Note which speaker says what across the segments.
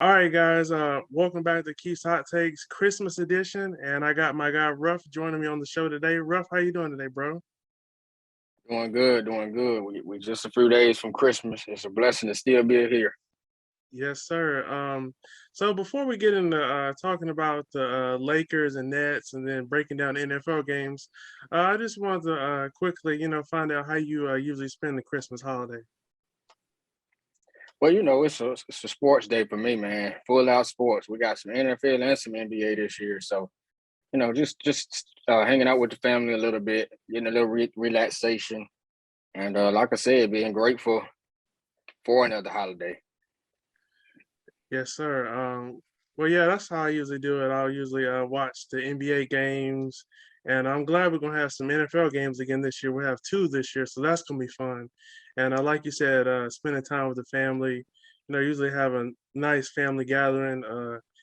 Speaker 1: All right, guys. Welcome back to Keith's Hot Takes Christmas edition, and I got my guy Ruff joining me on the show today. Ruff, how you doing today, bro?
Speaker 2: Doing good, doing good. We just a few days from Christmas. It's a blessing to still be here.
Speaker 1: Yes, sir. So before we get into talking about the Lakers and Nets, and then breaking down NFL games, I just wanted to quickly, find out how you usually spend the Christmas holiday.
Speaker 2: Well, it's a sports day for me, man. Full out sports. We got some NFL and some NBA this year, so just hanging out with the family a little bit, getting a little relaxation, and like I said, being grateful for another holiday.
Speaker 1: Yes, sir. Well, yeah, that's how I usually do it. I'll usually watch the NBA games, and I'm glad we're gonna have some NFL games again this year. We have two this year, so that's gonna be fun. And like you said, spending time with the family. Usually have a nice family gathering.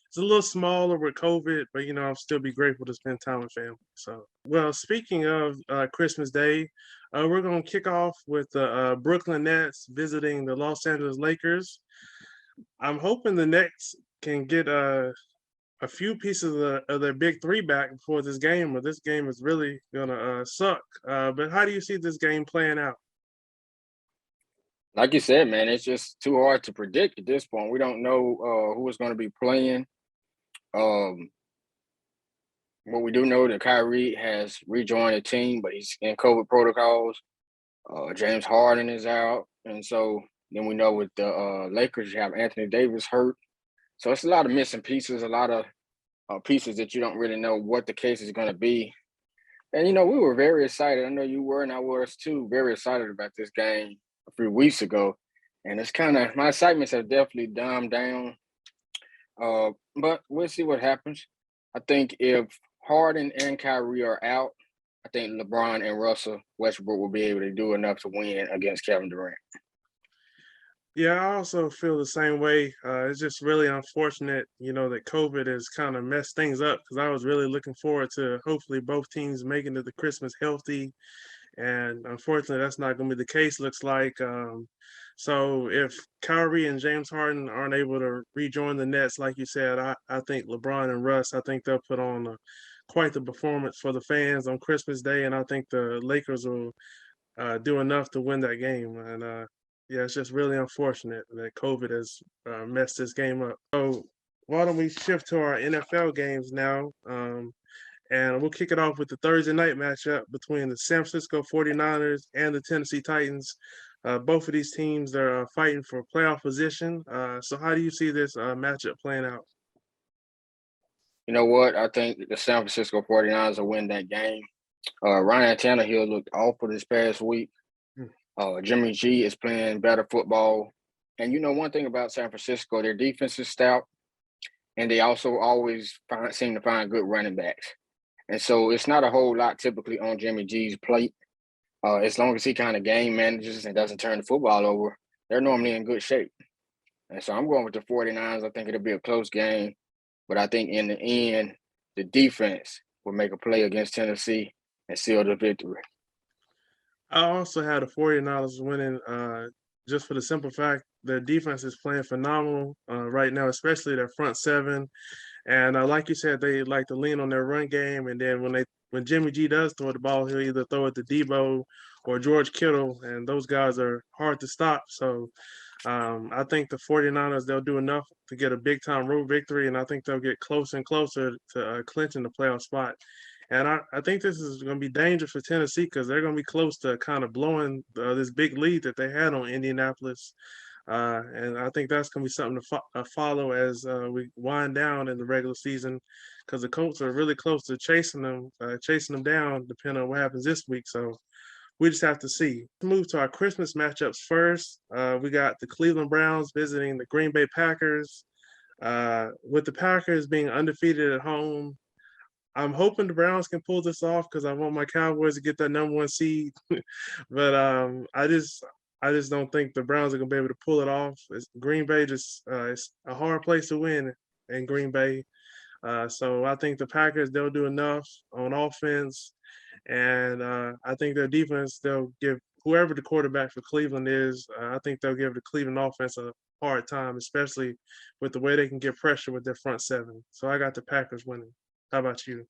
Speaker 1: It's a little smaller with COVID, but I'll still be grateful to spend time with family. So, well, speaking of Christmas Day, we're gonna kick off with the Brooklyn Nets visiting the Los Angeles Lakers. I'm hoping the Nets can get a few pieces of their big three back before this game, or this game is really gonna suck. But how do you see this game playing out?
Speaker 2: Like you said, man, it's just too hard to predict at this point. We don't know who is going to be playing. Um, what we do know that Kyrie has rejoined the team, but he's in COVID protocols. James Harden is out, and so then we know with the Lakers, you have Anthony Davis hurt. So it's a lot of missing pieces, a lot of pieces that you don't really know what the case is going to be. And we were very excited. I know you were, and I was too. Very excited about this game a few weeks ago, and it's kind of my excitements have definitely dumbed down. But we'll see what happens. I think if Harden and Kyrie are out, I think LeBron and Russell Westbrook will be able to do enough to win against Kevin Durant.
Speaker 1: Yeah, I also feel the same way. It's just really unfortunate, that COVID has kind of messed things up because I was really looking forward to hopefully both teams making it to Christmas healthy. And unfortunately, that's not going to be the case, looks like. So if Kyrie and James Harden aren't able to rejoin the Nets, like you said, I think LeBron and Russ, I think they'll put on quite the performance for the fans on Christmas Day. And I think the Lakers will do enough to win that game. And yeah, it's just really unfortunate that COVID has messed this game up. So why don't we shift to our NFL games now? And we'll kick it off with the Thursday night matchup between the San Francisco 49ers and the Tennessee Titans. Both of these teams are fighting for playoff position. So how do you see this matchup playing out?
Speaker 2: You know what? I think the San Francisco 49ers will win that game. Ryan Tannehill looked awful this past week.
Speaker 1: Hmm.
Speaker 2: Jimmy G is playing better football. And one thing about San Francisco, their defense is stout, and they also always seem to find good running backs. And so it's not a whole lot typically on Jimmy G's plate. As long as he kind of game manages and doesn't turn the football over, they're normally in good shape. And so I'm going with the 49ers. I think it'll be a close game. But I think in the end, the defense will make a play against Tennessee and seal the victory.
Speaker 1: I also had the 49ers winning just for the simple fact their defense is playing phenomenal right now, especially their front seven. And like you said, they like to lean on their run game. And then when Jimmy G does throw the ball, he'll either throw it to Debo or George Kittle, and those guys are hard to stop. So I think the 49ers, they'll do enough to get a big time road victory, and I think they'll get closer and closer to clinching the playoff spot. And I think this is going to be dangerous for Tennessee because they're going to be close to kind of blowing this big lead that they had on Indianapolis. And I think that's going to be something to follow as we wind down in the regular season because the Colts are really close to chasing them down, depending on what happens this week. So we just have to see. Move to our Christmas matchups first. We got the Cleveland Browns visiting the Green Bay Packers. With the Packers being undefeated at home, I'm hoping the Browns can pull this off because I want my Cowboys to get that number one seed. But I just don't think the Browns are gonna be able to pull it off. Green Bay just it's a hard place to win in Green Bay. So I think the Packers they'll do enough on offense, and I think their defense they'll give whoever the quarterback for Cleveland is, I think they'll give the Cleveland offense a hard time, especially with the way they can get pressure with their front seven. So I got the Packers winning. How about you?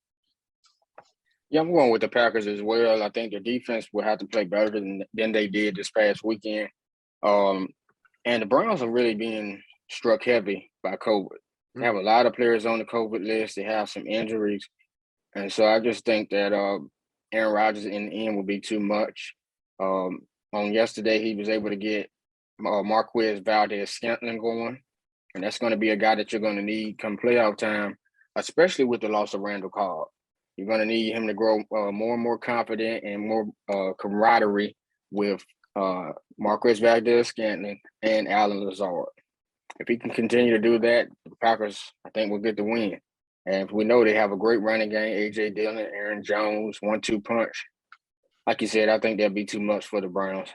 Speaker 2: Yeah, I'm going with the Packers as well. I think the defense will have to play better than they did this past weekend. Um, and the Browns are really being struck heavy by COVID. They have a lot of players on the COVID list. They have some injuries. And so I just think that Aaron Rodgers in the end will be too much. On yesterday, he was able to get Marquez Valdez-Scantling going. And that's going to be a guy that you're going to need come playoff time, especially with the loss of Randall Cobb. You're going to need him to grow more and more confident and more camaraderie with Marquez Valdez-Scantling and Alan Lazard. If he can continue to do that, the Packers, I think, will get the win. And we know they have a great running game, A.J. Dillon, Aaron Jones, 1-2 punch. Like you said, I think that'll be too much for the Browns.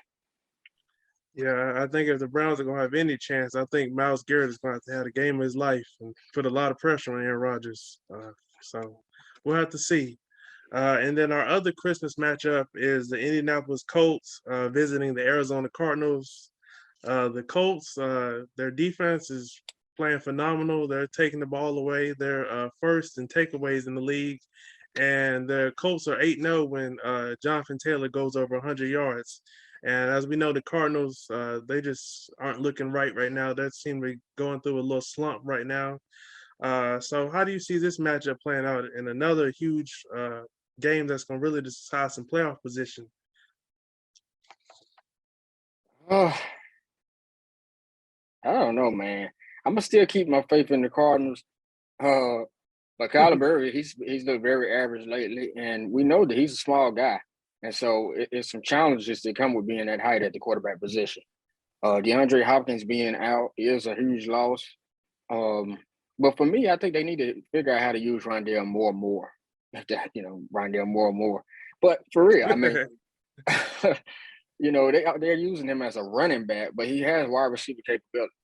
Speaker 1: Yeah, I think if the Browns are going to have any chance, I think Myles Garrett is going to have to have a game of his life and put a lot of pressure on Aaron Rodgers. So we'll have to see. And then our other Christmas matchup is the Indianapolis Colts visiting the Arizona Cardinals. The Colts, their defense is playing phenomenal. They're taking the ball away. They're first in takeaways in the league. And the Colts are 8-0 when Jonathan Taylor goes over 100 yards. And as we know, the Cardinals, they just aren't looking right now. They seem to be going through a little slump right now. So how do you see this matchup playing out in another huge game that's going to really decide some playoff position?
Speaker 2: I don't know, man. I'm going to still keep my faith in the Cardinals. But Kyler Murray, he's looked very average lately, and we know that he's a small guy. And so it's some challenges that come with being that height at the quarterback position. DeAndre Hopkins being out is a huge loss. But for me, I think they need to figure out how to use Rondale more. Rondale more. But for real, I mean, they're using him as a running back, but he has wide receiver capabilities.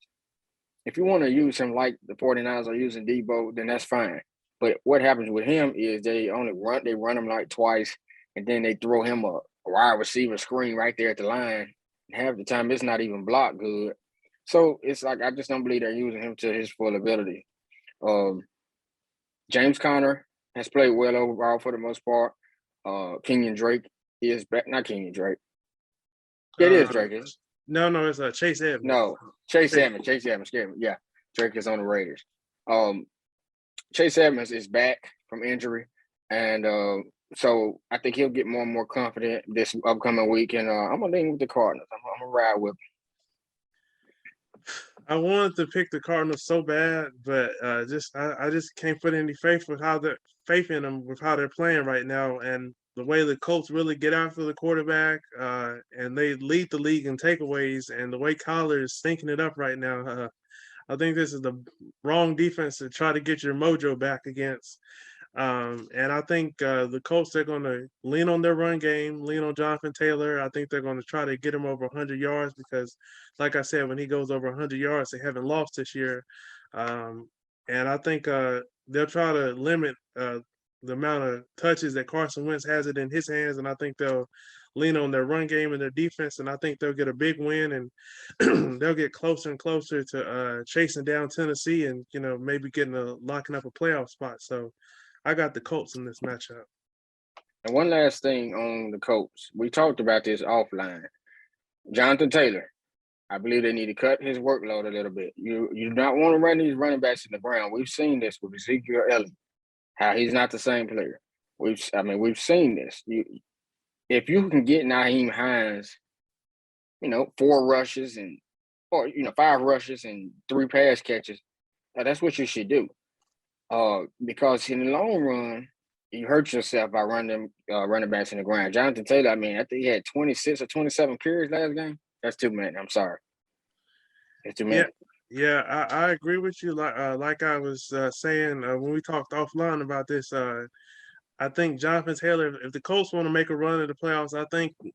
Speaker 2: If you want to use him like the 49ers are using Debo, then that's fine. But what happens with him is they run him like twice, and then they throw him a wide receiver screen right there at the line. Half the time, it's not even blocked good. So it's like I just don't believe they're using him to his full ability. James Conner has played well overall for the most part. Kenyon Drake is back. Not Kenyon Drake. It is Drake, isn't it?
Speaker 1: No, it's Chase Edmonds.
Speaker 2: No, Chase Edmonds. Chase Edmonds. Yeah, Drake is on the Raiders. Chase Edmonds is back from injury, and so I think he'll get more and more confident this upcoming week. And I'm gonna lean with the Cardinals. I'm gonna ride with them.
Speaker 1: I wanted to pick the Cardinals so bad, but I just can't put any faith in them with how they're playing right now, and the way the Colts really get after the quarterback, and they lead the league in takeaways, and the way Kyler is stinking it up right now. I think this is the wrong defense to try to get your mojo back against. And I think the Colts, they're going to lean on their run game, lean on Jonathan Taylor. I think they're going to try to get him over 100 yards because, like I said, when he goes over 100 yards, they haven't lost this year. And I think they'll try to limit the amount of touches that Carson Wentz has it in his hands, and I think they'll lean on their run game and their defense, and I think they'll get a big win, and they'll get closer and closer to chasing down Tennessee and, maybe locking up a playoff spot. So I got the Colts in this matchup.
Speaker 2: And one last thing on the Colts. We talked about this offline. Jonathan Taylor, I believe they need to cut his workload a little bit. You do not want to run these running backs in the ground. We've seen this with Ezekiel Elliott, how he's not the same player. We've seen this. If you can get Nyheim Hines, 4 rushes or 5 rushes and 3 pass catches, that's what you should do. Because in the long run, you hurt yourself by running backs in the ground. Jonathan Taylor, I think he had 26 or 27 carries last game. That's too many. I'm sorry. It's too many.
Speaker 1: Yeah, I agree with you. Like I was saying when we talked offline about this, I think Jonathan Taylor, if the Colts want to make a run at the playoffs,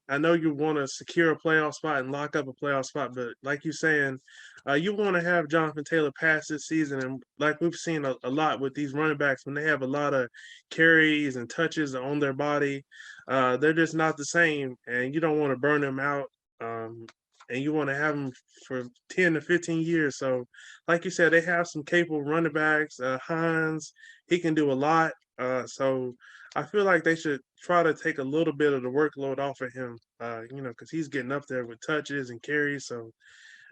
Speaker 1: I know you want to secure a playoff spot and lock up a playoff spot, but like you're saying, you want to have Jonathan Taylor pass this season, and like we've seen a lot with these running backs, when they have a lot of carries and touches on their body, they're just not the same, and you don't want to burn them out, um, and you want to have them for 10 to 15 years. So, like you said, they have some capable running backs. Hines, he can do a lot. So I feel like they should try to take a little bit of the workload off of him, because he's getting up there with touches and carries. So,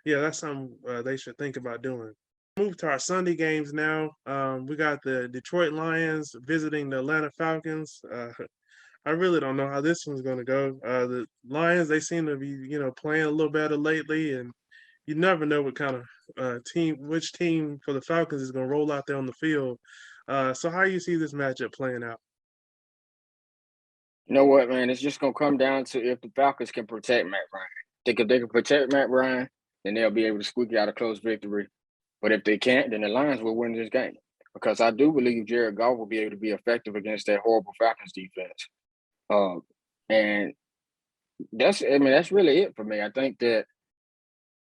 Speaker 1: yeah, that's something they should think about doing. Move to our Sunday games now. We got the Detroit Lions visiting the Atlanta Falcons. I really don't know how this one's going to go. The Lions, they seem to be, playing a little better lately, and you never know what kind of which team for the Falcons is going to roll out there on the field. So how you see this matchup playing out?
Speaker 2: You know what, man? It's just gonna come down to if the Falcons can protect Matt Ryan. Think if they can protect Matt Ryan, then they'll be able to squeak out a close victory. But if they can't, then the Lions will win this game. Because I do believe Jared Goff will be able to be effective against that horrible Falcons defense. And that's really it for me. I think that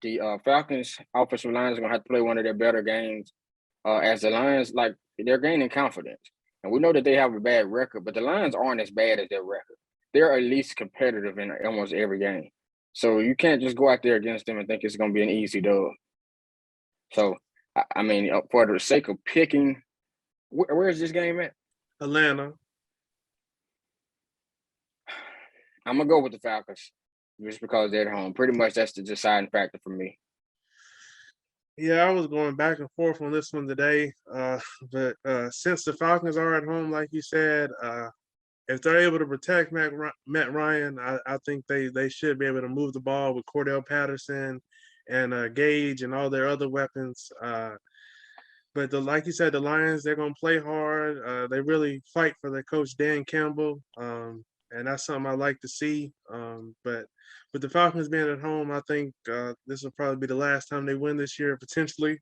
Speaker 2: the Falcons offensive line is gonna have to play one of their better games. As the Lions, like, they're gaining confidence. And we know that they have a bad record, but the Lions aren't as bad as their record. They're at least competitive in almost every game. So you can't just go out there against them and think it's going to be an easy dub. So, I mean, for the sake of picking, where is this game at?
Speaker 1: Atlanta.
Speaker 2: I'm going to go with the Falcons just because they're at home. Pretty much that's the deciding factor for me.
Speaker 1: Yeah, I was going back and forth on this one today, but since the Falcons are at home, like you said, if they're able to protect Matt Ryan, I think they should be able to move the ball with Cordell Patterson and Gage and all their other weapons. But like you said, the Lions, they're gonna play hard. They really fight for their coach Dan Campbell, and that's something I like to see. But with the Falcons being at home, I think this will probably be the last time they win this year, potentially.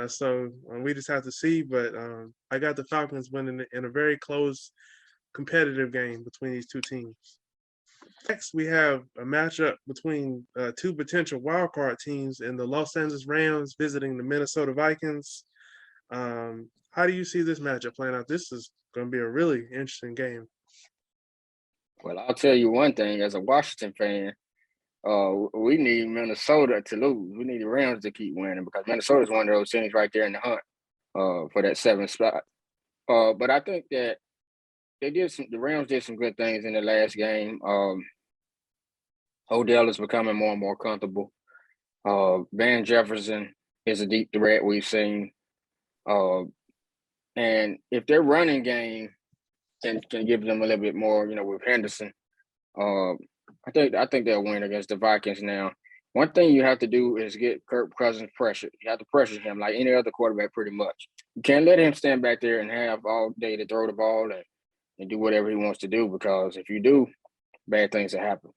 Speaker 1: So we just have to see. But I got the Falcons winning in a very close, competitive game between these two teams. Next, we have a matchup between two potential wildcard teams in the Los Angeles Rams visiting the Minnesota Vikings. How do you see this matchup playing out? This is going to be a really interesting game.
Speaker 2: Well, I'll tell you one thing. As a Washington fan, we need Minnesota to lose. We need the Rams to keep winning because Minnesota is one of those teams right there in the hunt for that 7th spot. But I think that the Rams did some good things in the last game. Odell is becoming more and more comfortable. Van Jefferson is a deep threat we've seen. And if their running game can give them a little bit more, with Henderson, I think they'll win against the Vikings now. One thing you have to do is get Kirk Cousins pressured. You have to pressure him like any other quarterback pretty much. You can't let him stand back there and have all day to throw the ball and do whatever he wants to do, because if you do, bad things will happen.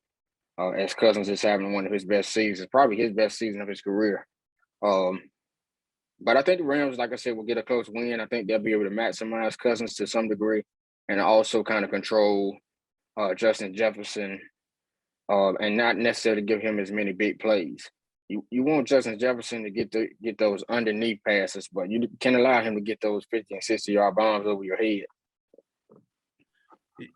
Speaker 2: As Cousins is having one of his best seasons, probably his best season of his career. But I think the Rams, like I said, will get a close win. I think they'll be able to maximize Cousins to some degree and also kind of control Justin Jefferson and not necessarily give him as many big plays. You want Justin Jefferson to get those underneath passes, but you can allow him to get those 50 and 60-yard bombs over your head.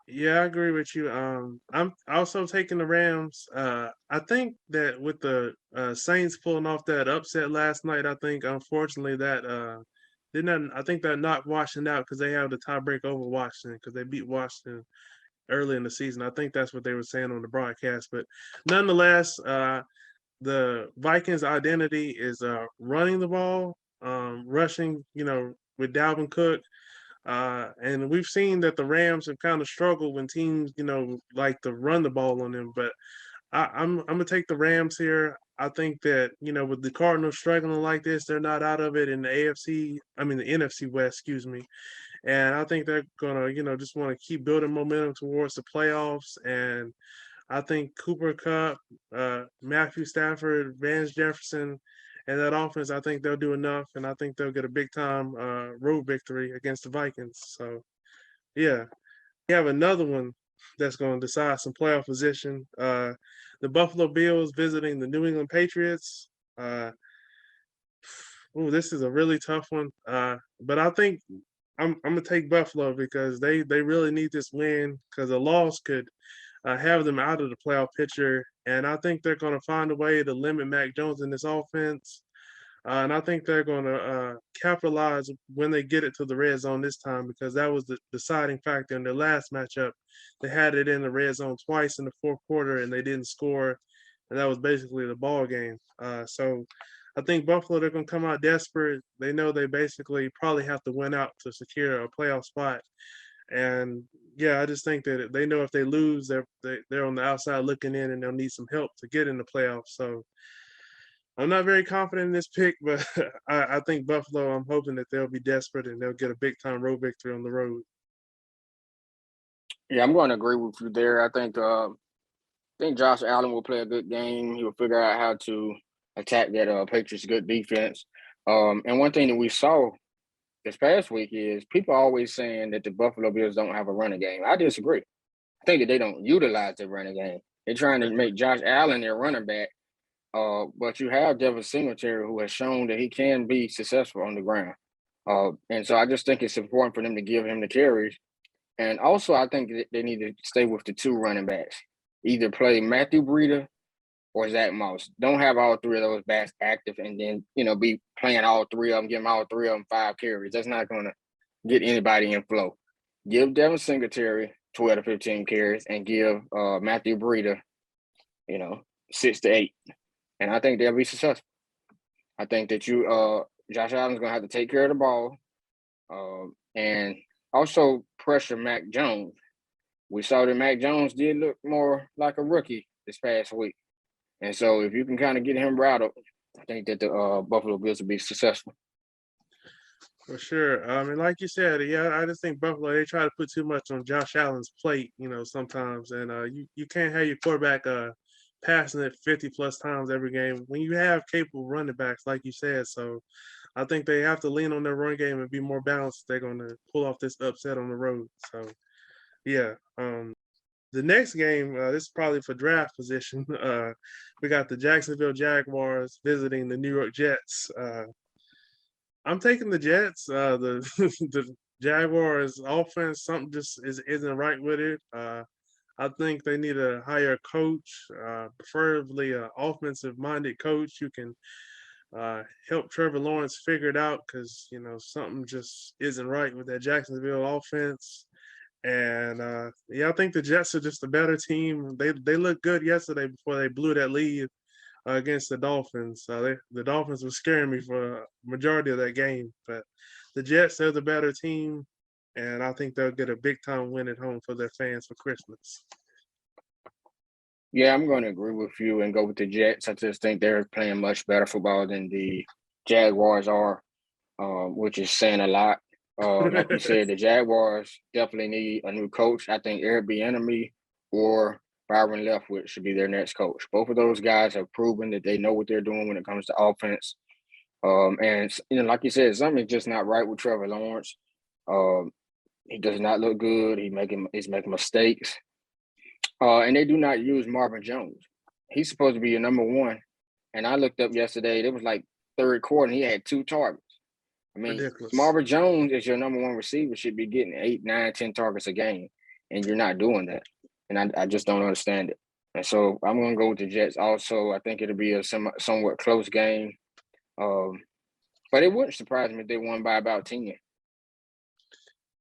Speaker 1: Yeah, I agree with you. I'm also taking the Rams. I think that with the Saints pulling off that upset last night, I think unfortunately that didn't. I think that knocked Washington out because they have the tiebreak over Washington because they beat Washington early in the season. I think that's what they were saying on the broadcast. But nonetheless, the Vikings' identity is running the ball, rushing. With Dalvin Cook. And we've seen that the Rams have kind of struggled when teams, like to run the ball on them. But I'm gonna take the Rams here. I think that with the Cardinals struggling like this, they're not out of it in the NFC West, excuse me. And I think they're gonna, just want to keep building momentum towards the playoffs. And I think Cooper Kupp, Matthew Stafford, Van Jefferson, and that offense, I think they'll do enough, and I think they'll get a big time road victory against the Vikings. So, yeah. We have another one that's going to decide some playoff position. The Buffalo Bills visiting the New England Patriots. Uh, this is a really tough one. But I think I'm gonna take Buffalo because they really need this win because a loss could have them out of the playoff picture. And I think they're going to find a way to limit Mac Jones in this offense. And I think they're going to capitalize when they get it to the red zone this time because that was the deciding factor in their last matchup. They had it in the red zone twice in the fourth quarter and they didn't score, and that was basically the ball game. So I think Buffalo, they're going to come out desperate. They know they basically probably have to win out to secure a playoff spot. And yeah, I just think that they know if they lose, they're on the outside looking in, and they'll need some help to get in the playoffs. So I'm not very confident in this pick, but I think Buffalo. I'm hoping that they'll be desperate and they'll get a big time road victory on the road.
Speaker 2: Yeah, I'm going to agree with you there. I think Josh Allen will play a good game. He will figure out how to attack that Patriots good defense. And one thing that we saw this past week is people always saying that the Buffalo Bills don't have a running game. I disagree. I think that they don't utilize their running game. They're trying to make Josh Allen their running back. But you have Devin Singletary, who has shown that he can be successful on the ground. And so I just think it's important for them to give him the carries. And also, I think that they need to stay with the two running backs. Either play Matthew Breida or Zach Moss. Don't have all three of those backs active and then, be playing all three of them, give them all three of them 5 carries. That's not going to get anybody in flow. Give Devin Singletary 12 to 15 carries and give Matthew Breida, 6 to 8. And I think they'll be successful. I think that Josh Allen's going to have to take care of the ball and also pressure Mac Jones. We saw that Mac Jones did look more like a rookie this past week. And so if you can kind of get him rattled, I think that the Buffalo Bills will be successful.
Speaker 1: For sure. I mean, like you said, yeah, I just think Buffalo, they try to put too much on Josh Allen's plate, sometimes. And you can't have your quarterback passing it 50 plus times every game when you have capable running backs, like you said. So I think they have to lean on their run game and be more balanced if they're going to pull off this upset on the road. So, yeah. The next game, this is probably for draft position. We got the Jacksonville Jaguars visiting the New York Jets. I'm taking the Jets. The the Jaguars offense, something just isn't right with it. I think they need a higher coach, preferably an offensive-minded coach who can help Trevor Lawrence figure it out because something just isn't right with that Jacksonville offense. And yeah, I think the Jets are just a better team. They looked good yesterday before they blew that lead against the Dolphins. The Dolphins were scaring me for a majority of that game, but the Jets are the better team, and I think they'll get a big time win at home for their fans for Christmas.
Speaker 2: Yeah, I'm going to agree with you and go with the Jets. I just think they're playing much better football than the Jaguars are, which is saying a lot. Like you said, the Jaguars definitely need a new coach. I think Eric Bieniemy or Byron Leftwich should be their next coach. Both of those guys have proven that they know what they're doing when it comes to offense. And like you said, something's just not right with Trevor Lawrence. He does not look good. He's making mistakes. And they do not use Marvin Jones. He's supposed to be your number one. And I looked up yesterday, it was like third quarter, and he had 2 targets. I mean,
Speaker 1: Ridiculous.
Speaker 2: Marvin Jones is your number one receiver, should be getting 8, 9, 10 targets a game, and you're not doing that. And I just don't understand it. And so I'm going to go with the Jets also. I think it'll be a somewhat close game. But it wouldn't surprise me if they won by about 10.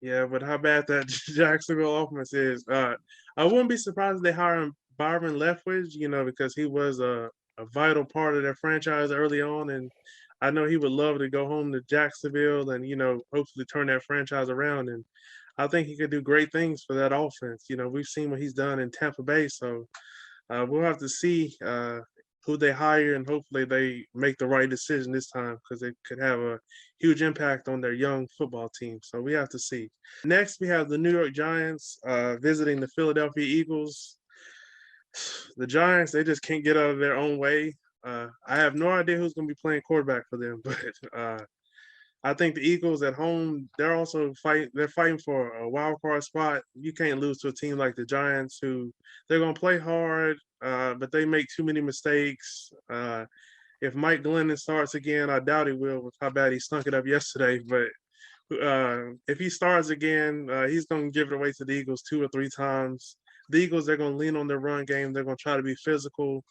Speaker 1: Yeah, but how bad that Jacksonville offense is. I wouldn't be surprised if they hire Byron Leftwich, because he was a vital part of their franchise early on. And I know he would love to go home to Jacksonville and, hopefully turn that franchise around. And I think he could do great things for that offense. We've seen what he's done in Tampa Bay. So we'll have to see who they hire, and hopefully they make the right decision this time because it could have a huge impact on their young football team. So we have to see. Next, we have the New York Giants visiting the Philadelphia Eagles. The Giants, they just can't get out of their own way. I have no idea who's going to be playing quarterback for them, but I think the Eagles at home, they're also fighting. They're fighting for a wild card spot. You can't lose to a team like the Giants, who they're going to play hard, but they make too many mistakes. If Mike Glennon starts again, I doubt he will with how bad he stunk it up yesterday. But if he starts again, he's going to give it away to the Eagles 2 or 3 times. The Eagles, they're going to lean on their run game. They're going to try to be physical,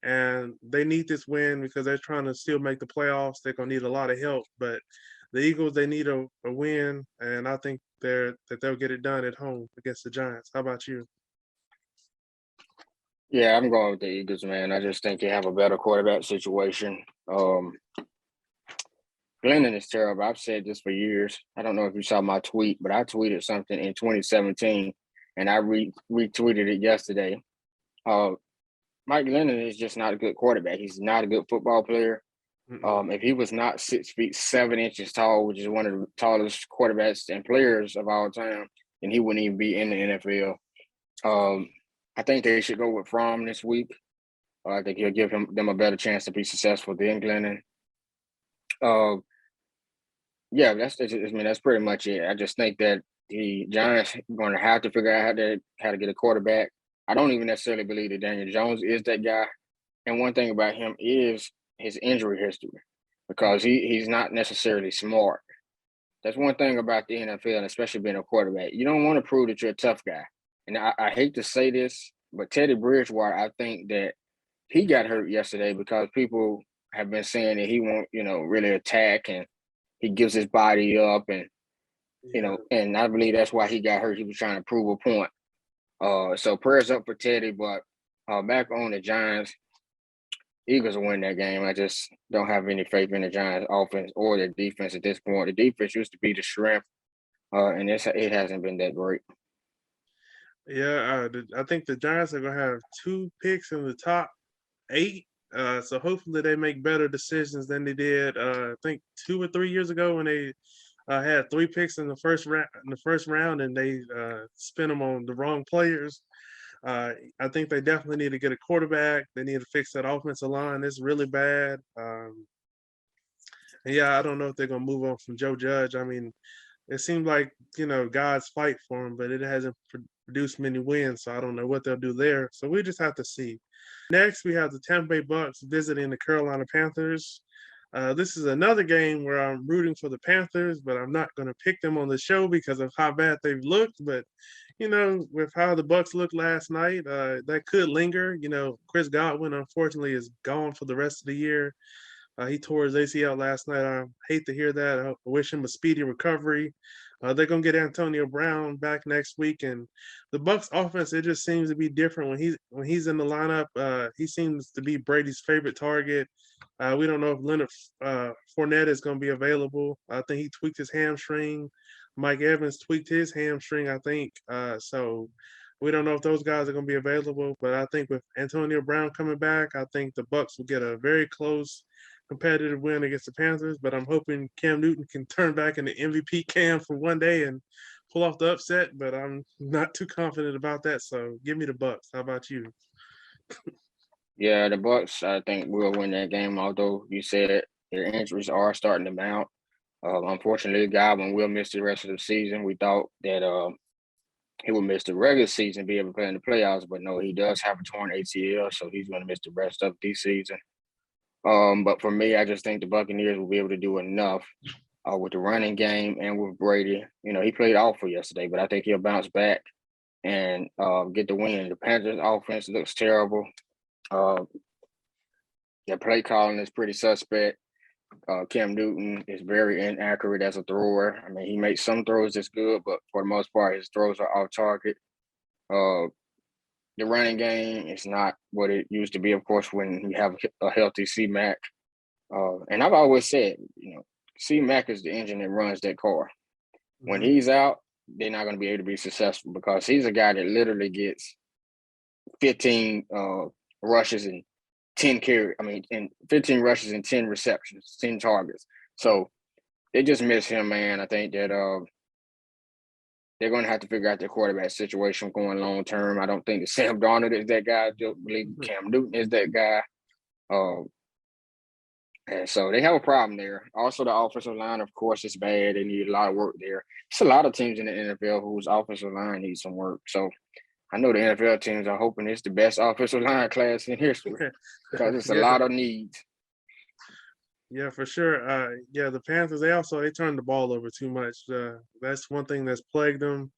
Speaker 1: and they need this win because they're trying to still make the playoffs. They're going to need a lot of help, but the Eagles, they need a win, and I think they'll get it done at home against the Giants. How about you?
Speaker 2: Yeah, I'm going with the Eagles, man. I just think they have a better quarterback situation. Glennon is terrible. I've said this for years. I don't know if you saw my tweet, but I tweeted something in 2017, and I retweeted it yesterday. Mike Glennon is just not a good quarterback. He's not a good football player. If he was not 6'7" tall, which is one of the tallest quarterbacks and players of all time, then he wouldn't even be in the NFL. I think they should go with Fromm this week. I think he'll give them a better chance to be successful than Glennon. Yeah, that's pretty much it. I just think that the Giants are going to have to figure out how to get a quarterback. I don't even necessarily believe that Daniel Jones is that guy. And one thing about him is his injury history, because he's not necessarily smart. That's one thing about the NFL, and especially being a quarterback. You don't want to prove that you're a tough guy. And I hate to say this, but Teddy Bridgewater, I think that he got hurt yesterday because people have been saying that he won't, really attack, and he gives his body up, and and I believe that's why he got hurt. He was trying to prove a point. So prayers up for Teddy, but back on the Giants, Eagles will win that game. I just don't have any faith in the Giants offense or their defense at this point. The defense used to be the strength, and it hasn't been that great.
Speaker 1: Yeah, I think the Giants are going to have 2 picks in the top 8. So hopefully they make better decisions than they did. I think 2 or 3 years ago when they had 3 picks in the first round, and they spent them on the wrong players. I think they definitely need to get a quarterback. They need to fix that offensive line. It's really bad. And yeah, I don't know if they're gonna move on from Joe Judge. I mean, it seems like guys fight for him, but it hasn't produced many wins. So I don't know what they'll do there. So we just have to see. Next, we have the Tampa Bay Bucks visiting the Carolina Panthers. This is another game where I'm rooting for the Panthers, but I'm not going to pick them on the show because of how bad they've looked. But with how the Bucks looked last night, that could linger. Chris Godwin unfortunately is gone for the rest of the year. He tore his ACL last night. I hate to hear that. I wish him a speedy recovery. They're gonna get Antonio Brown back next week, and the Bucks offense, it just seems to be different when he's in the lineup. He seems to be Brady's favorite target. We don't know if Leonard Fournette is going to be available. I think he tweaked his hamstring. Mike Evans tweaked his hamstring, I think. So we don't know if those guys are going to be available. But I think with Antonio Brown coming back, I think the Bucks will get a very close competitive win against the Panthers. But I'm hoping Cam Newton can turn back into MVP Cam for one day and pull off the upset. But I'm not too confident about that. So give me the Bucks. How about you?
Speaker 2: Yeah, the Bucks, I think, will win that game. Although you said their injuries are starting to mount. Unfortunately, Godwin will miss the rest of the season. We thought that he would miss the regular season, be able to play in the playoffs, but no, he does have a torn ACL, so he's going to miss the rest of the season. But for me, I just think the Buccaneers will be able to do enough with the running game and with Brady. He played awful yesterday, but I think he'll bounce back and get the win. The Panthers' offense looks terrible. Their play calling is pretty suspect. Cam Newton is very inaccurate as a thrower. I mean, he makes some throws that's good, but for the most part, his throws are off target. The running game is not what it used to be, of course, when you have a healthy C-Mac. And I've always said, C-Mac is the engine that runs that car. When he's out, they're not going to be able to be successful because he's a guy that literally gets 15 rushes and 15 rushes and 10 receptions, 10 targets. So they just miss him, man. I think that they're going to have to figure out their quarterback situation going long term. I don't think that Sam Darnold is that guy. I don't believe Cam Newton is that guy. And so they have a problem there. Also, the offensive line, of course, is bad. They need a lot of work there. It's a lot of teams in the NFL whose offensive line needs some work. So I know the NFL teams are hoping it's the best offensive line class in history because it's a
Speaker 1: Yeah,
Speaker 2: lot of needs.
Speaker 1: yeah, for sure. Yeah, the Panthers they turned the ball over too much. That's one thing that's plagued them.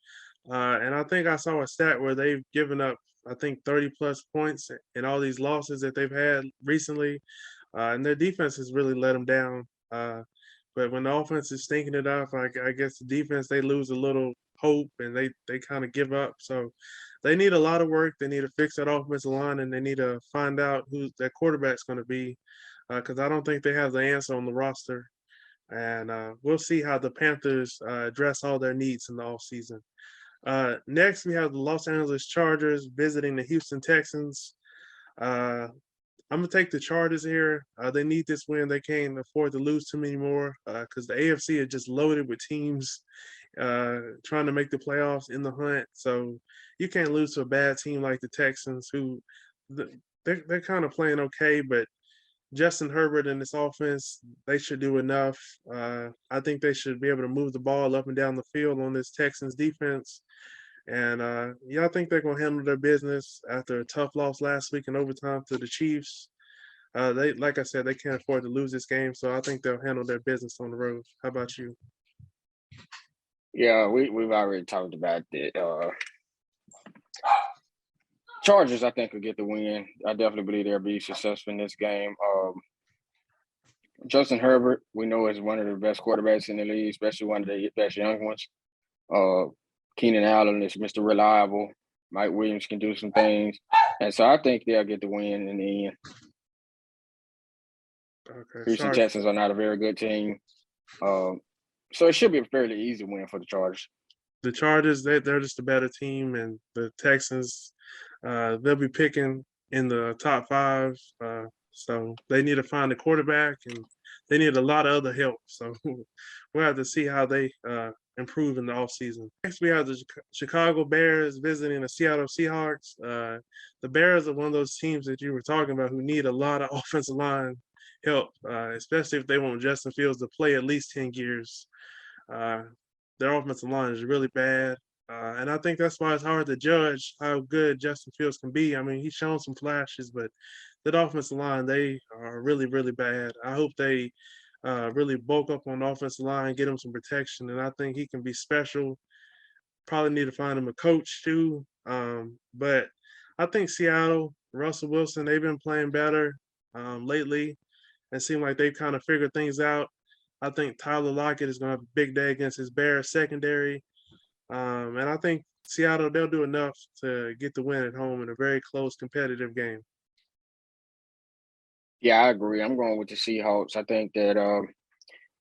Speaker 1: And I think I saw a stat where they've given up, I think, 30 plus points in all these losses that they've had recently. And their defense has really let them down. But when the offense is stinking it up, I guess the defense, they lose a little hope and they kind of give up. So they need a lot of work. They need to fix that offensive line and they need to find out who that quarterback's going to be because I don't think they have the answer on the roster. And we'll see how the Panthers address all their needs in the offseason. Next, we have the Los Angeles Chargers visiting the Houston Texans. Uh, I'm gonna take the Chargers here. They need this win. They can't afford to lose too many more because the AFC is just loaded with teams trying to make the playoffs in the hunt. So you can't lose to a bad team like the Texans, who they're kind of playing okay, but Justin Herbert and this offense, they should do enough. I think they should be able to move the ball up and down the field on this Texans defense. And yeah, I think they're going to handle their business after a tough loss last week in overtime to the Chiefs. They, like I said, they can't afford to lose this game, so I think they'll handle their business on the road. How about you?
Speaker 2: Yeah, we've already talked about that. Chargers, I think, will get the win. I definitely believe they'll be successful in this game. Justin Herbert, we know, is one of the best quarterbacks in the league, especially one of the best young ones. Uh, Keenan Allen is Mr. Reliable. Mike Williams can do some things. And so I think they'll get the win in the end.
Speaker 1: Okay,
Speaker 2: Houston
Speaker 1: sorry.
Speaker 2: Texans are not a very good team. So it should be a fairly easy win for the Chargers.
Speaker 1: The Chargers, they're just a better team, and the Texans, they'll be picking in the top five. So they need to find a quarterback, and they need a lot of other help. So we'll have to see how they improve in the offseason. Next, we have the Chicago Bears visiting the Seattle Seahawks. The Bears are one of those teams that you were talking about who need a lot of offensive line help, especially if they want Justin Fields to play at least 10 years. Uh, their offensive line is really bad. And I think that's why it's hard to judge how good Justin Fields can be. I mean, he's shown some flashes, but that offensive line, they are really, really bad. I hope they really bulk up on the offensive line, get him some protection, and I think he can be special. Probably need to find him a coach too. But I think Seattle, Russell Wilson, they've been playing better lately and seem like they've kind of figured things out. I think Tyler Lockett is going to have a big day against his Bears secondary. And I think Seattle, they'll do enough to get the win at home in a very close, competitive game.
Speaker 2: Yeah, I agree. I'm going with the Seahawks. I think that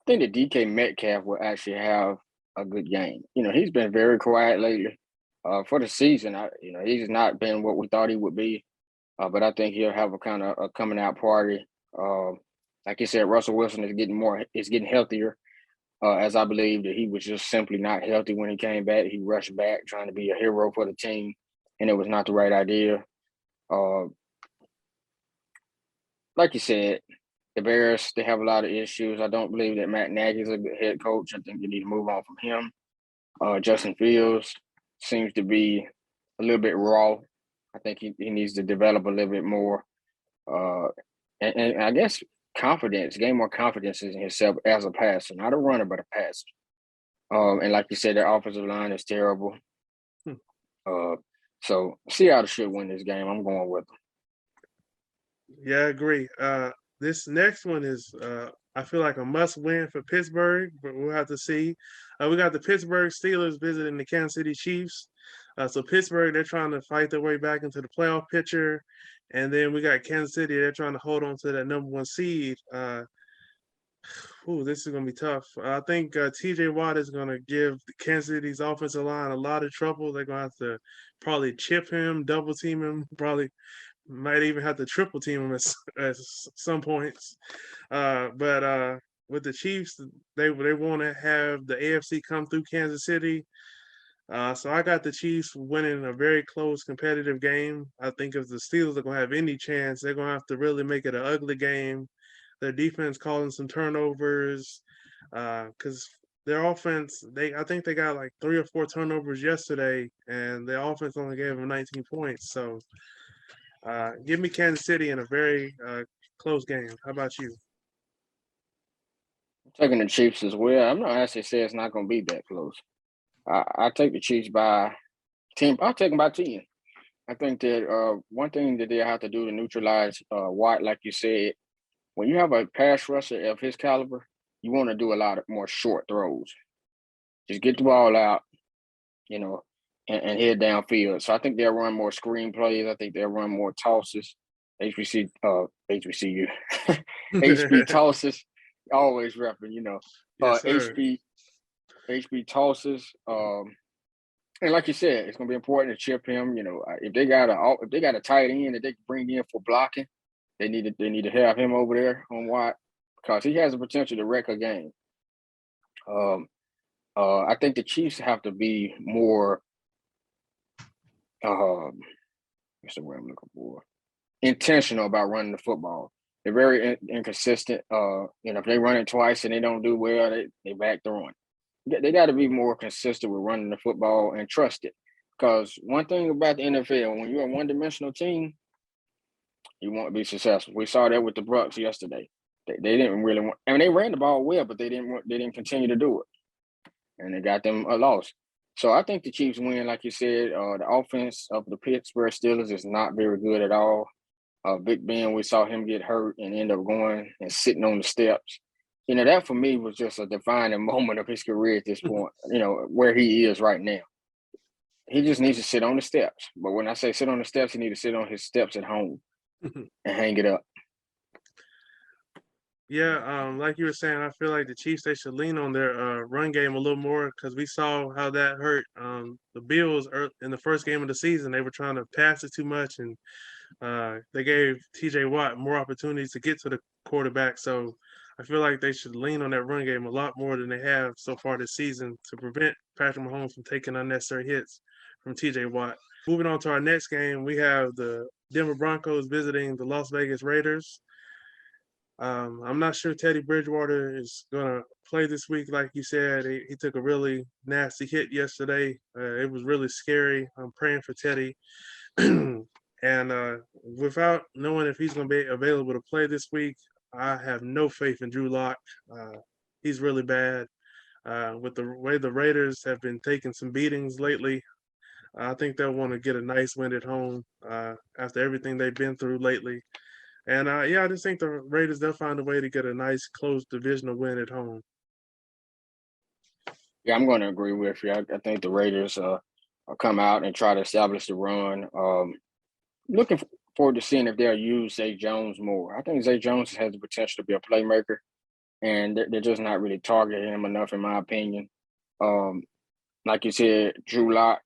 Speaker 2: DK Metcalf will actually have a good game. You know, he's been very quiet lately. For the season, he's not been what we thought he would be. But I think he'll have a kind of a coming out party. Like you said, Russell Wilson is getting healthier. As I believe that he was just simply not healthy when he came back. He rushed back trying to be a hero for the team, and it was not the right idea. Uh, like you said, the Bears, they have a lot of issues. I don't believe that Matt Nagy is a good head coach. I think they need to move on from him. Justin Fields seems to be a little bit raw. I think he needs to develop a little bit more. Uh, and I guess gain more confidence in himself as a passer, not a runner, but a passer. And like you said, their offensive line is terrible.
Speaker 1: Hmm.
Speaker 2: So Seattle should win this game. I'm going with them.
Speaker 1: Yeah, I agree. This next one is, I feel like a must win for Pittsburgh, but we'll have to see. We got the Pittsburgh Steelers visiting the Kansas City Chiefs. So Pittsburgh, they're trying to fight their way back into the playoff picture. And then we got Kansas City, they're trying to hold on to that number one seed. This is going to be tough. I think TJ Watt is going to give Kansas City's offensive line a lot of trouble. They're going to have to probably chip him, double team him, probably might even have to triple team him at some points. But with the Chiefs, they want to have the AFC come through Kansas City. So I got the Chiefs winning a very close, competitive game. I think if the Steelers are going to have any chance, they're going to have to really make it an ugly game. their defense calling some turnovers, because their offense, I think they got like 3 or 4 turnovers yesterday, and their offense only gave them 19 points. So give me Kansas City in a very close game. How about you?
Speaker 2: I'm taking the Chiefs as well. I'm not actually saying it's not going to be that close. I take the Chiefs by 10. I'll take them by 10. I think that one thing that they have to do to neutralize Watt, like you said, when you have a pass rusher of his caliber, you want to do a lot of more short throws. Just get the ball out, you know, and head downfield. So I think they'll run more screen plays. I think they'll run more tosses. HBCU, HB tosses. Always repping,
Speaker 1: Yes, sir.
Speaker 2: HB tosses. And like you said, it's gonna be important to chip him. If they got a tight end that they can bring in for blocking, they need to have him over there on Watt because he has the potential to wreck a game. I think the Chiefs have to be more. What's the word I'm looking for? Intentional about running the football. They're very inconsistent. If they run it twice and they don't do well, they back throwing. They got to be more consistent with running the football and trust it. Because one thing about the NFL, when you're a one-dimensional team, you won't be successful. We saw that with the Bucs yesterday. They didn't really want. I mean, they ran the ball well, but they didn't continue to do it, and it got them a loss. So I think the Chiefs win, like you said. The offense of the Pittsburgh Steelers is not very good at all. Big Ben, we saw him get hurt and end up going and sitting on the steps. That for me was just a defining moment of his career at this point, where he is right now. He just needs to sit on the steps. But when I say sit on the steps, he needs to sit on his steps at home and hang it up.
Speaker 1: Yeah, like you were saying, I feel like the Chiefs, they should lean on their run game a little more because we saw how that hurt the Bills in the first game of the season. They were trying to pass it too much, and they gave T.J. Watt more opportunities to get to the quarterback. So I feel like they should lean on that run game a lot more than they have so far this season to prevent Patrick Mahomes from taking unnecessary hits from T.J. Watt. Moving on to our next game, we have the Denver Broncos visiting the Las Vegas Raiders. I'm not sure Teddy Bridgewater is going to play this week. Like you said, he took a really nasty hit yesterday. It was really scary. I'm praying for Teddy. And without knowing if he's going to be available to play this week, I have no faith in Drew Lock. He's really bad. With the way the Raiders have been taking some beatings lately, I think they'll want to get a nice win at home after everything they've been through lately. And I just think the Raiders, they'll find a way to get a nice close divisional win at home.
Speaker 2: Yeah, I'm going to agree with you. I think the Raiders will come out and try to establish the run. Looking forward to seeing if they'll use Zay Jones more. I think Zay Jones has the potential to be a playmaker, and they're just not really targeting him enough, in my opinion. Like you said, Drew Lock.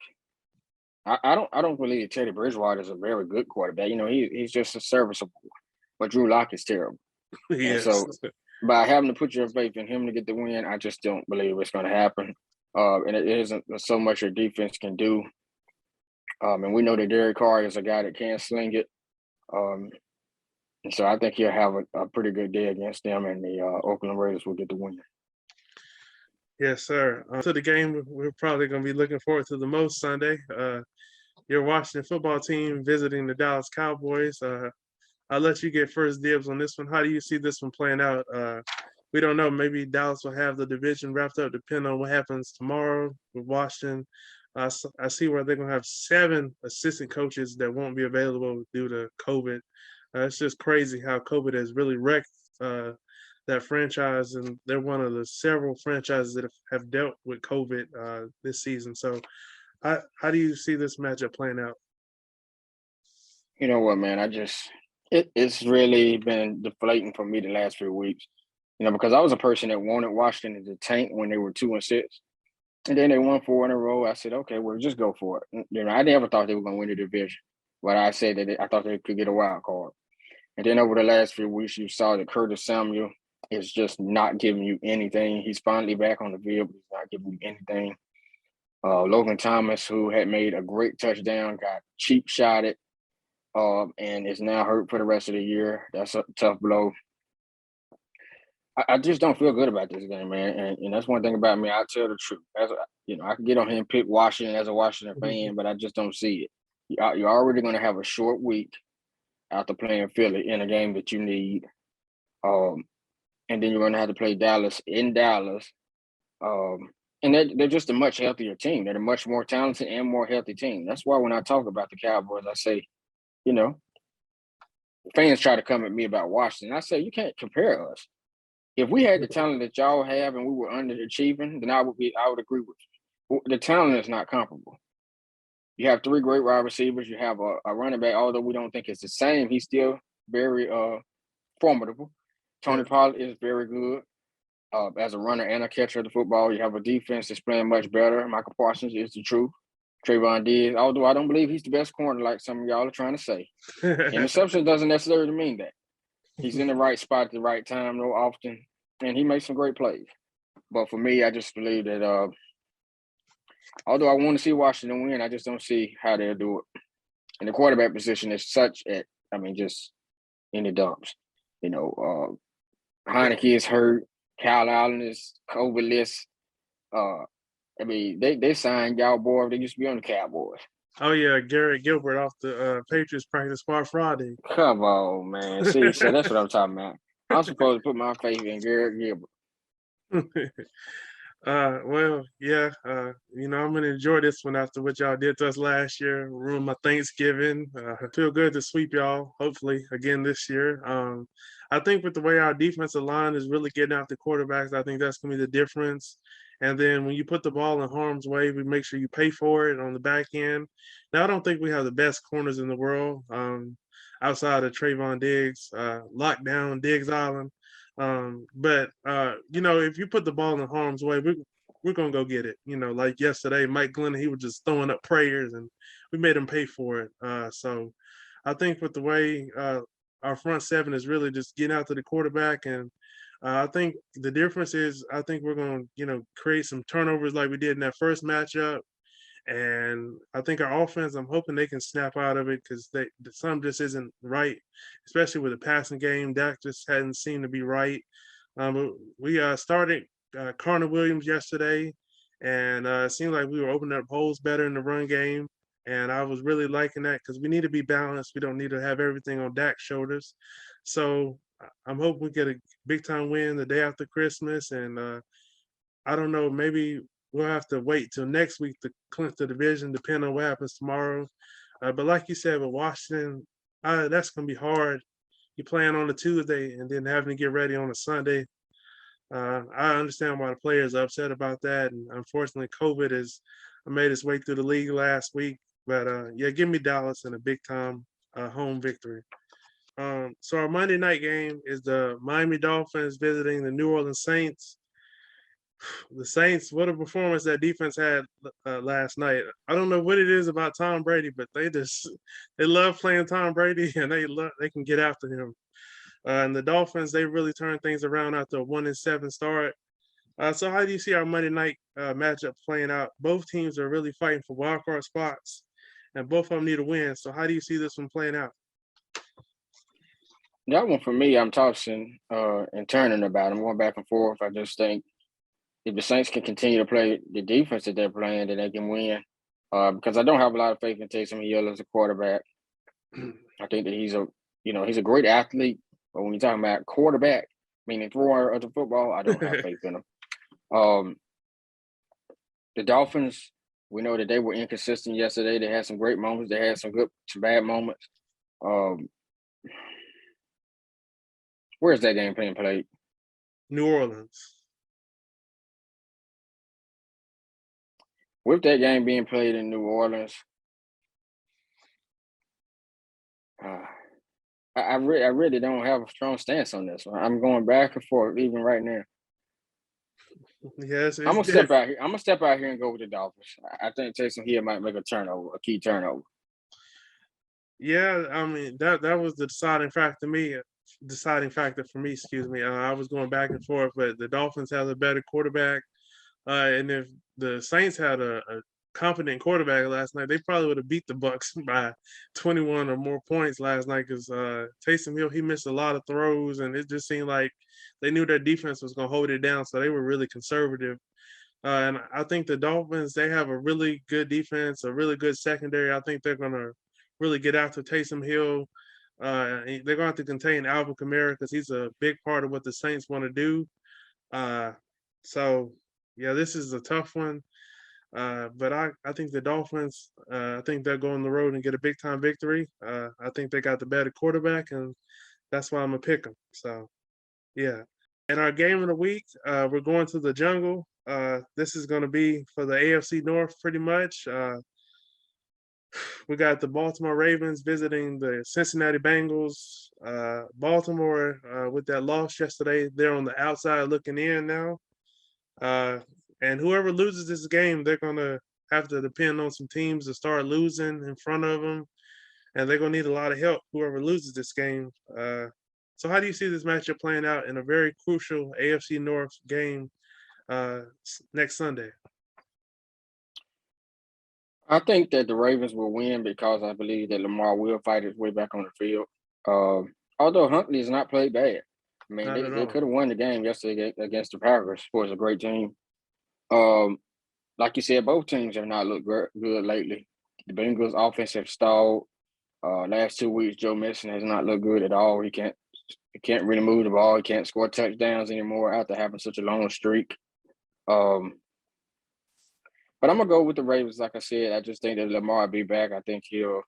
Speaker 2: I don't believe Teddy Bridgewater is a very good quarterback. He's just a serviceable, but Drew Lock is terrible. And
Speaker 1: Yes.
Speaker 2: so by having to put your faith in him to get the win, I just don't believe it's going to happen. And it isn't so much your defense can do. And we know that Derek Carr is a guy that can sling it. And so I think he'll have a pretty good day against them, and the Oakland Raiders will get the win.
Speaker 1: Yes, sir. To the game we're probably going to be looking forward to the most Sunday. Your Washington football team visiting the Dallas Cowboys. I'll let you get first dibs on this one. How do you see this one playing out? We don't know. Maybe Dallas will have the division wrapped up depending on what happens tomorrow with Washington. I see where they're going to have 7 assistant coaches that won't be available due to COVID. It's just crazy how COVID has really wrecked that franchise, and they're one of the several franchises that have dealt with COVID this season. So how do you see this matchup playing out?
Speaker 2: You know what, man? It's really been deflating for me the last few weeks. Because I was a person that wanted Washington to tank when they were 2-6. And then they won 4 in a row. I said, okay, well, just go for it. I never thought they were going to win the division. But I said that I thought they could get a wild card. And then over the last few weeks, you saw that Curtis Samuel is just not giving you anything. He's finally back on the field, but he's not giving you anything. Logan Thomas, who had made a great touchdown, got cheap shotted and is now hurt for the rest of the year. That's a tough blow. I just don't feel good about this game, man. And that's one thing about me. I tell the truth. I can get on here and pick Washington as a Washington fan, but I just don't see it. You're already going to have a short week after playing Philly in a game that you need. And then you're going to have to play Dallas in Dallas. And they're just a much healthier team. They're a much more talented and more healthy team. That's why when I talk about the Cowboys, I say, fans try to come at me about Washington. I say, you can't compare us. If we had the talent that y'all have and we were underachieving, then I would agree with you. The talent is not comparable. You have 3 great wide receivers. You have a running back, although we don't think it's the same. He's still very formidable. Tony Pollard is very good as a runner and a catcher of the football. You have a defense that's playing much better. Michael Parsons is the truth. Trayvon Diggs, although I don't believe he's the best corner like some of y'all are trying to say. Interception doesn't necessarily mean that. He's in the right spot at the right time, though, often, and he makes some great plays. But for me, I just believe that although I want to see Washington win, I just don't see how they'll do it. And the quarterback position is just in the dumps. Heineke is hurt. Kyle Allen is COVID list. They signed y'all boy. They used to be on the Cowboys.
Speaker 1: Oh yeah, Garrett Gilbert off the Patriots practice squad Friday.
Speaker 2: Come on, man. See, so that's what I'm talking about. I'm supposed to put my faith in Garrett Gilbert.
Speaker 1: Well, yeah. I'm gonna enjoy this one after what y'all did to us last year. Ruin my Thanksgiving. Feel good to sweep y'all. Hopefully again this year. I think with the way our defensive line is really getting after quarterbacks, I think that's gonna be the difference. And then when you put the ball in harm's way, we make sure you pay for it on the back end. Now, I don't think we have the best corners in the world outside of Trayvon Diggs, lockdown Diggs Island. But if you put the ball in harm's way, we're gonna go get it. Like yesterday, Mike Glennon, he was just throwing up prayers, and we made him pay for it. So I think with the way our front seven is really just getting out to the quarterback, and I think the difference is I think we're going to create some turnovers like we did in that first matchup. And I think our offense, I'm hoping they can snap out of it because some just isn't right, especially with the passing game. Dak just hadn't seemed to be right. But we started Connor Williams yesterday, and it seemed like we were opening up holes better in the run game. And I was really liking that because we need to be balanced. We don't need to have everything on Dak's shoulders. So I'm hoping we get a big time win the day after Christmas. And I don't know, maybe we'll have to wait till next week to clinch the division, depending on what happens tomorrow. But like you said, with Washington, that's going to be hard. You're playing on a Tuesday and then having to get ready on a Sunday. I understand why the players are upset about that. And unfortunately, COVID has made its way through the league last week. But give me Dallas in a big time home victory. So our Monday night game is the Miami Dolphins visiting the New Orleans Saints. The Saints, what a performance that defense had last night. I don't know what it is about Tom Brady, but they love playing Tom Brady, and they can get after him. And the Dolphins, they really turned things around after a 1-7 start. So how do you see our Monday night matchup playing out? Both teams are really fighting for wildcard spots, and both of them need a win. So how do you see this one playing out?
Speaker 2: That one for me, I'm tossing and turning about. I'm going back and forth. I just think if the Saints can continue to play the defense that they're playing, then they can win. Because I don't have a lot of faith in Taysom Hill as a quarterback. I think that he's a great athlete, but when you're talking about quarterback, meaning thrower of the football, I don't have faith in him. The Dolphins, we know that they were inconsistent yesterday. They had some great moments. They had some bad moments. Where's that game being played?
Speaker 1: New Orleans.
Speaker 2: With that game being played in New Orleans, I really don't have a strong stance on this one. I'm going back and forth even right now.
Speaker 1: Yes,
Speaker 2: I'm gonna step out here. I'm gonna step out here and go with the Dolphins. I think Taysom Hill might make a key turnover.
Speaker 1: Yeah, I mean that was the deciding factor for me. Excuse me. I was going back and forth, but the Dolphins have a better quarterback, and if the Saints had a competent quarterback last night, they probably would have beat the Bucks by 21 or more points last night because Taysom Hill, he missed a lot of throws, and it just seemed like they knew their defense was going to hold it down, so they were really conservative. And I think the Dolphins, they have a really good defense, a really good secondary. I think they're going to really get after Taysom Hill. They're going to have to contain Alvin Kamara because he's a big part of what the Saints want to do. Uh, so, yeah, this is a tough one. But I think the Dolphins, I think they'll go on the road and get a big time victory. I think they got the better quarterback, and that's why I'm going to pick them. So, yeah. In our game of the week, we're going to the jungle. This is going to be for the AFC North pretty much. We got the Baltimore Ravens visiting the Cincinnati Bengals. Baltimore, with that loss yesterday, they're on the outside looking in now. And whoever loses this game, they're going to have to depend on some teams to start losing in front of them. And they're going to need a lot of help, whoever loses this game. So how do you see this matchup playing out in a very crucial AFC North game next Sunday?
Speaker 2: I think that the Ravens will win because I believe that Lamar will fight his way back on the field. Although Huntley has not played bad. I mean,
Speaker 1: Not at
Speaker 2: they
Speaker 1: all.
Speaker 2: could have won the game yesterday against the Packers, who is a great team. Like you said, both teams have not looked good lately. The Bengals' offense have stalled. Last 2 weeks, Joe Mixon has not looked good at all. He can't really move the ball. He can't score touchdowns anymore after having such a long streak. But I'm gonna go with the Ravens. Like I said, I just think that Lamar will be back. I think he'll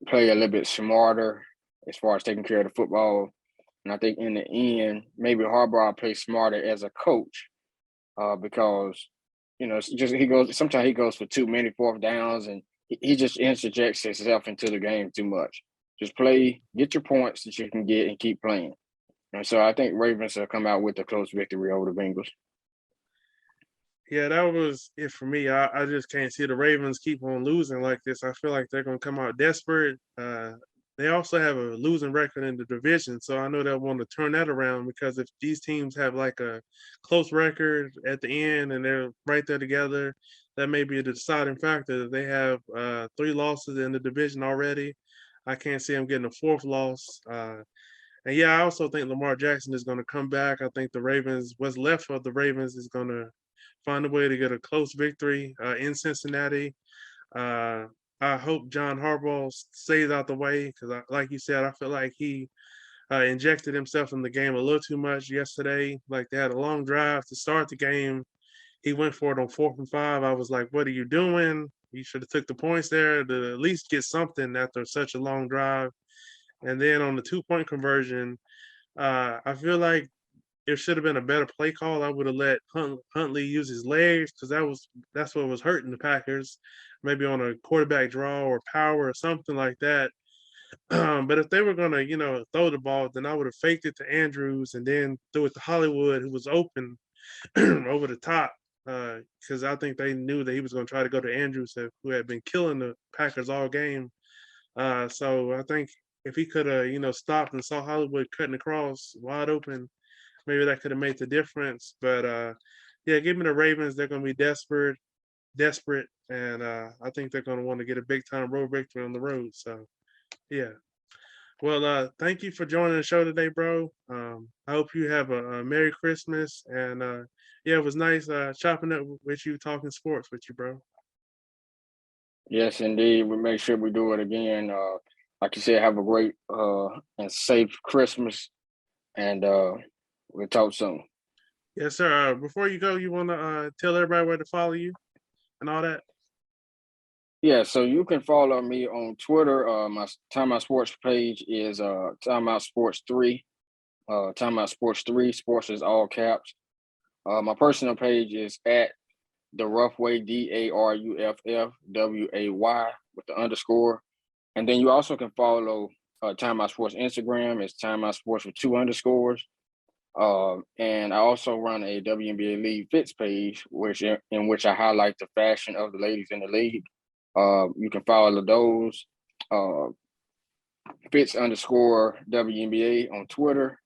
Speaker 2: play a little bit smarter as far as taking care of the football. And I think in the end, maybe Harbaugh will play smarter as a coach because it's just sometimes he goes for too many fourth downs and he just interjects himself into the game too much. Just play, get your points that you can get, and keep playing. And so I think Ravens will come out with a close victory over the Bengals.
Speaker 1: Yeah, that was it for me. I just can't see the Ravens keep on losing like this. I feel like they're going to come out desperate. They also have a losing record in the division, so I know they'll want to turn that around because if these teams have like a close record at the end and they're right there together, that may be a deciding factor. They have 3 losses in the division already. I can't see them getting a 4th loss. And yeah, I also think Lamar Jackson is going to come back. I think the Ravens, what's left of the Ravens, is going to find a way to get a close victory in Cincinnati. Uh, I hope John Harbaugh stays out the way because, like you said, I feel like he injected himself in the game a little too much yesterday. Like they had a long drive to start the game. He went for it on 4th and 5. I was like, "What are you doing? You should have took the points there to at least get something after such a long drive." And then on the 2-point conversion, I feel like it should have been a better play call. I would have let Huntley use his legs because that's what was hurting the Packers. Maybe on a quarterback draw or power or something like that. But if they were gonna, throw the ball, then I would have faked it to Andrews and then threw it to Hollywood, who was open over the top. Because I think they knew that he was going to try to go to Andrews, who had been killing the Packers all game. So I think if he could have, stopped and saw Hollywood cutting across wide open, maybe that could have made the difference. But yeah, give me the Ravens. They're going to be desperate, and I think they're going to want to get a big time road victory on the road. So yeah. Well, thank you for joining the show today, bro. I hope you have a Merry Christmas, and yeah, it was nice chopping up with you, talking sports with you, bro.
Speaker 2: Yes, indeed. We make sure we do it again. Like you said, have a great and safe Christmas, and we'll talk soon.
Speaker 1: Yes, sir. Before you go, you want to tell everybody where to follow you and all that?
Speaker 2: Yeah, so you can follow me on Twitter. My Timeout Sports page is Timeout Sports 3. Timeout Sports 3. Sports is all caps. My personal page is at the Ruffway, DARUFFWAY with the underscore. And then you also can follow Timeout Sports Instagram. It's Timeout Sports with 2 underscores. And I also run a WNBA League Fits page, in which I highlight the fashion of the ladies in the league. You can follow those Fits underscore WNBA on Twitter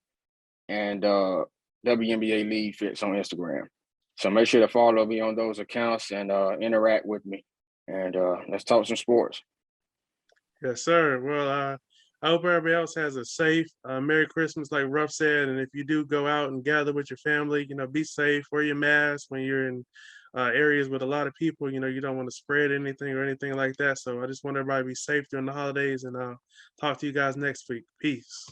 Speaker 2: and WNBA League Fits on Instagram. So make sure to follow me on those accounts and interact with me. And let's talk some sports.
Speaker 1: Yes, sir. Well, I hope everybody else has a safe, Merry Christmas, like Ruff said. And if you do go out and gather with your family, be safe, wear your mask when you're in areas with a lot of people. You don't want to spread anything or anything like that. So I just want everybody to be safe during the holidays, and I'll talk to you guys next week. Peace.